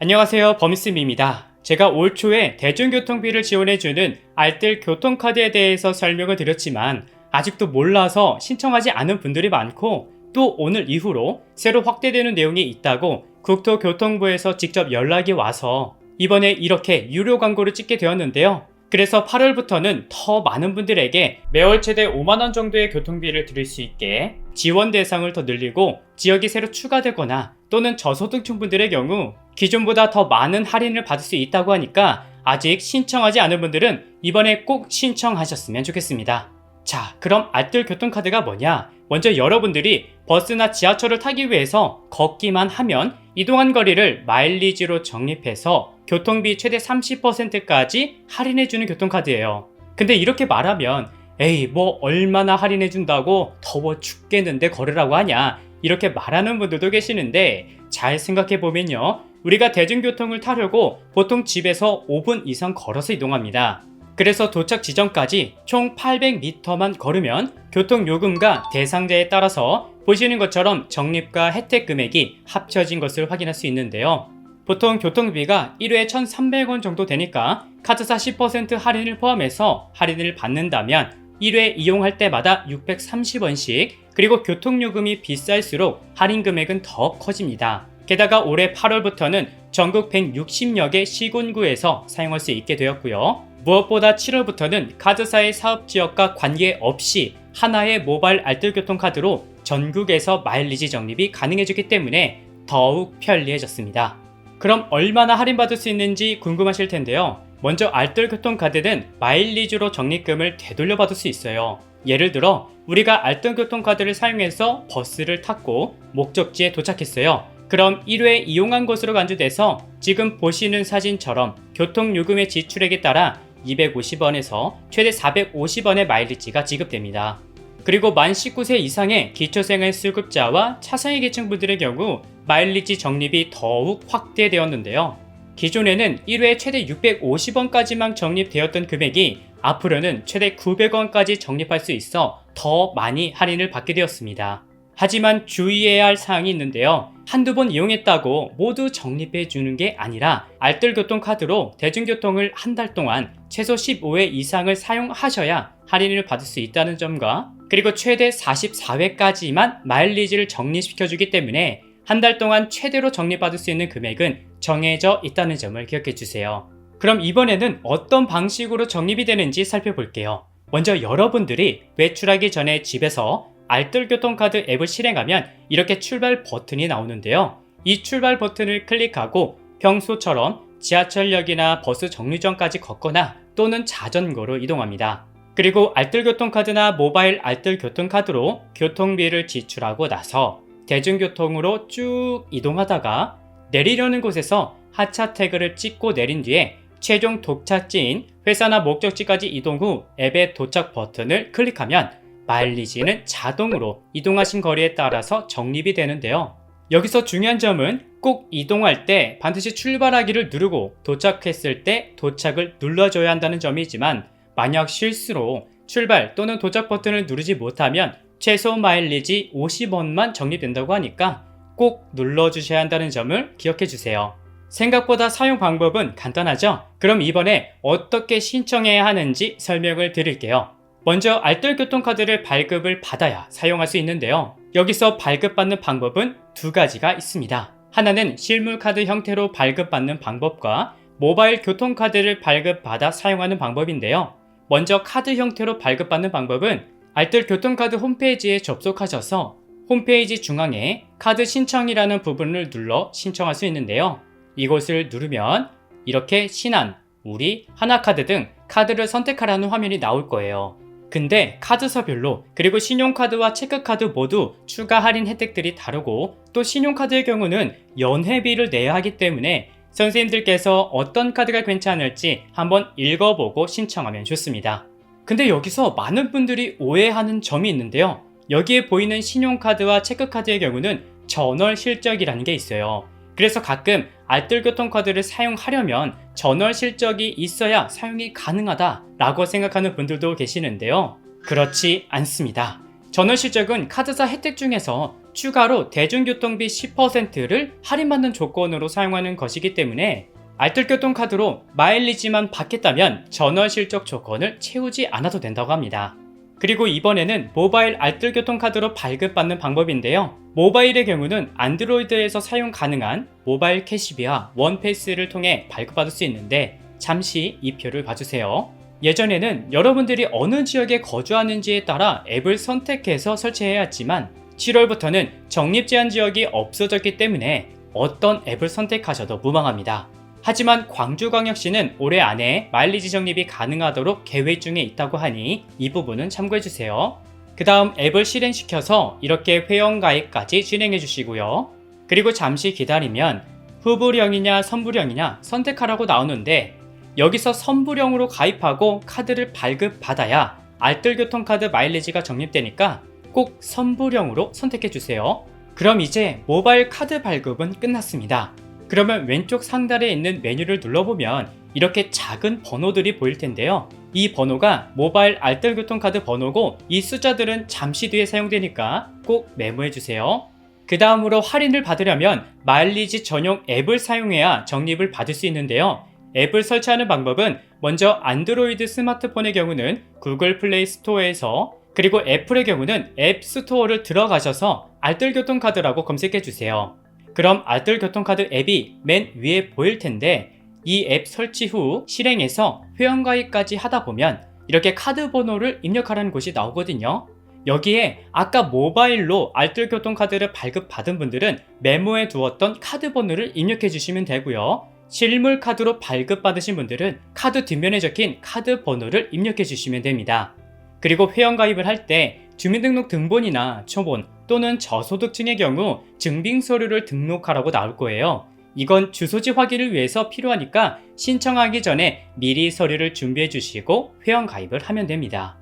안녕하세요, 범쌤입니다. 제가 올 초에 대중교통비를 지원해주는 알뜰 교통카드에 대해서 설명을 드렸지만 아직도 몰라서 신청하지 않은 분들이 많고, 또 오늘 이후로 새로 확대되는 내용이 있다고 국토교통부에서 직접 연락이 와서 이번에 이렇게 유료 광고를 찍게 되었는데요. 그래서 8월부터는 더 많은 분들에게 매월 최대 5만원 정도의 교통비를 드릴 수 있게 지원 대상을 더 늘리고, 지역이 새로 추가되거나 또는 저소득층 분들의 경우 기존보다 더 많은 할인을 받을 수 있다고 하니까 아직 신청하지 않은 분들은 이번에 꼭 신청하셨으면 좋겠습니다. 자, 그럼 알뜰 교통카드가 뭐냐? 먼저 여러분들이 버스나 지하철을 타기 위해서 걷기만 하면 이동한 거리를 마일리지로 적립해서 교통비 최대 30%까지 할인해주는 교통카드예요. 근데 이렇게 말하면 에이, 뭐 얼마나 할인해준다고 더워 죽겠는데 걸으라고 하냐, 이렇게 말하는 분들도 계시는데, 잘 생각해보면요, 우리가 대중교통을 타려고 보통 집에서 5분 이상 걸어서 이동합니다. 그래서 도착 지점까지 총 800m만 걸으면 교통요금과 대상자에 따라서 보시는 것처럼 적립과 혜택 금액이 합쳐진 것을 확인할 수 있는데요. 보통 교통비가 1회에 1,300원 정도 되니까 카드사 10% 할인을 포함해서 할인을 받는다면 1회 이용할 때마다 630원씩, 그리고 교통요금이 비쌀수록 할인 금액은 더 커집니다. 게다가 올해 8월부터는 전국 160여 개 시군구에서 사용할 수 있게 되었고요. 무엇보다 7월부터는 카드사의 사업지역과 관계없이 하나의 모바일 알뜰교통카드로 전국에서 마일리지 적립이 가능해지기 때문에 더욱 편리해졌습니다. 그럼 얼마나 할인받을 수 있는지 궁금하실 텐데요. 먼저 알뜰교통카드는 마일리지로 적립금을 되돌려 받을 수 있어요. 예를 들어 우리가 알뜰교통카드를 사용해서 버스를 탔고 목적지에 도착했어요. 그럼 1회 이용한 것으로 간주돼서 지금 보시는 사진처럼 교통요금의 지출액에 따라 250원에서 최대 450원의 마일리지가 지급됩니다. 그리고 만 19세 이상의 기초생활수급자와 차상위 계층분들의 경우 마일리지 적립이 더욱 확대되었는데요. 기존에는 1회에 최대 650원까지만 적립되었던 금액이 앞으로는 최대 900원까지 적립할 수 있어 더 많이 할인을 받게 되었습니다. 하지만 주의해야 할 사항이 있는데요. 한두 번 이용했다고 모두 적립해 주는 게 아니라 알뜰교통카드로 대중교통을 한 달 동안 최소 15회 이상을 사용하셔야 할인을 받을 수 있다는 점과, 그리고 최대 44회까지만 마일리지를 적립시켜주기 때문에 한 달 동안 최대로 적립받을 수 있는 금액은 정해져 있다는 점을 기억해 주세요. 그럼 이번에는 어떤 방식으로 적립이 되는지 살펴볼게요. 먼저 여러분들이 외출하기 전에 집에서 알뜰교통카드 앱을 실행하면 이렇게 출발 버튼이 나오는데요. 이 출발 버튼을 클릭하고 평소처럼 지하철역이나 버스 정류장까지 걷거나 또는 자전거로 이동합니다. 그리고 알뜰교통카드나 모바일 알뜰교통카드로 교통비를 지출하고 나서 대중교통으로 쭉 이동하다가 내리려는 곳에서 하차 태그를 찍고 내린 뒤에 최종 도착지인 회사나 목적지까지 이동 후 앱의 도착 버튼을 클릭하면 마일리지는 자동으로 이동하신 거리에 따라서 적립이 되는데요. 여기서 중요한 점은 꼭 이동할 때 반드시 출발하기를 누르고 도착했을 때 도착을 눌러줘야 한다는 점이지만, 만약 실수로 출발 또는 도착 버튼을 누르지 못하면 최소 마일리지 50원만 적립된다고 하니까 꼭 눌러주셔야 한다는 점을 기억해 주세요. 생각보다 사용 방법은 간단하죠? 그럼 이번에 어떻게 신청해야 하는지 설명을 드릴게요. 먼저 알뜰교통카드를 발급을 받아야 사용할 수 있는데요. 여기서 발급받는 방법은 두 가지가 있습니다. 하나는 실물카드 형태로 발급받는 방법과 모바일 교통카드를 발급받아 사용하는 방법인데요. 먼저 카드 형태로 발급받는 방법은 알뜰교통카드 홈페이지에 접속하셔서 홈페이지 중앙에 카드 신청이라는 부분을 눌러 신청할 수 있는데요. 이곳을 누르면 이렇게 신한, 우리, 하나카드 등 카드를 선택하라는 화면이 나올 거예요. 근데 카드사별로, 그리고 신용카드와 체크카드 모두 추가 할인 혜택들이 다르고, 또 신용카드의 경우는 연회비를 내야 하기 때문에 선생님들께서 어떤 카드가 괜찮을지 한번 읽어보고 신청하면 좋습니다. 근데 여기서 많은 분들이 오해하는 점이 있는데요. 여기에 보이는 신용카드와 체크카드의 경우는 전월 실적이라는 게 있어요. 그래서 가끔 알뜰교통카드를 사용하려면 전월 실적이 있어야 사용이 가능하다라고 생각하는 분들도 계시는데요. 그렇지 않습니다. 전월 실적은 카드사 혜택 중에서 추가로 대중교통비 10%를 할인받는 조건으로 사용하는 것이기 때문에 알뜰교통카드로 마일리지만 받겠다면 전월 실적 조건을 채우지 않아도 된다고 합니다. 그리고 이번에는 모바일 알뜰교통카드로 발급받는 방법인데요. 모바일의 경우는 안드로이드에서 사용 가능한 모바일 캐시비와 원패스를 통해 발급받을 수 있는데 잠시 이 표를 봐주세요. 예전에는 여러분들이 어느 지역에 거주하는지에 따라 앱을 선택해서 설치해야 했지만 7월부터는 적립제한 지역이 없어졌기 때문에 어떤 앱을 선택하셔도 무방합니다. 하지만 광주광역시는 올해 안에 마일리지 적립이 가능하도록 계획 중에 있다고 하니 이 부분은 참고해주세요. 그 다음 앱을 실행시켜서 이렇게 회원가입까지 진행해 주시고요. 그리고 잠시 기다리면 후불형이냐 선불형이냐 선택하라고 나오는데 여기서 선불형으로 가입하고 카드를 발급받아야 알뜰교통카드 마일리지가 적립되니까 꼭 선불형으로 선택해 주세요. 그럼 이제 모바일 카드 발급은 끝났습니다. 그러면 왼쪽 상단에 있는 메뉴를 눌러보면 이렇게 작은 번호들이 보일 텐데요. 이 번호가 모바일 알뜰교통카드 번호고 이 숫자들은 잠시 뒤에 사용되니까 꼭 메모해 주세요. 그 다음으로 할인을 받으려면 마일리지 전용 앱을 사용해야 적립을 받을 수 있는데요. 앱을 설치하는 방법은 먼저 안드로이드 스마트폰의 경우는 구글 플레이 스토어에서 그리고 애플의 경우는 앱 스토어를 들어가셔서 알뜰교통카드라고 검색해 주세요. 그럼 알뜰교통카드 앱이 맨 위에 보일 텐데 이 앱 설치 후 실행해서 회원가입까지 하다 보면 이렇게 카드 번호를 입력하라는 곳이 나오거든요. 여기에 아까 모바일로 알뜰교통카드를 발급받은 분들은 메모해 두었던 카드 번호를 입력해 주시면 되고요. 실물 카드로 발급받으신 분들은 카드 뒷면에 적힌 카드 번호를 입력해 주시면 됩니다. 그리고 회원가입을 할 때 주민등록 등본이나 초본 또는 저소득층의 경우 증빙서류를 등록하라고 나올 거예요. 이건 주소지 확인을 위해서 필요하니까 신청하기 전에 미리 서류를 준비해 주시고 회원가입을 하면 됩니다.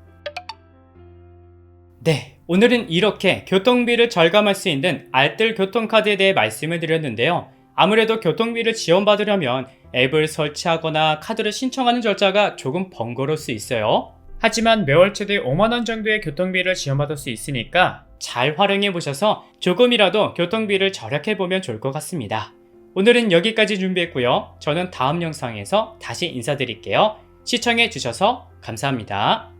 네, 오늘은 이렇게 교통비를 절감할 수 있는 알뜰교통카드에 대해 말씀을 드렸는데요. 아무래도 교통비를 지원받으려면 앱을 설치하거나 카드를 신청하는 절차가 조금 번거로울 수 있어요. 하지만 매월 최대 5만원 정도의 교통비를 지원받을 수 있으니까 잘 활용해 보셔서 조금이라도 교통비를 절약해보면 좋을 것 같습니다. 오늘은 여기까지 준비했고요. 저는 다음 영상에서 다시 인사드릴게요. 시청해 주셔서 감사합니다.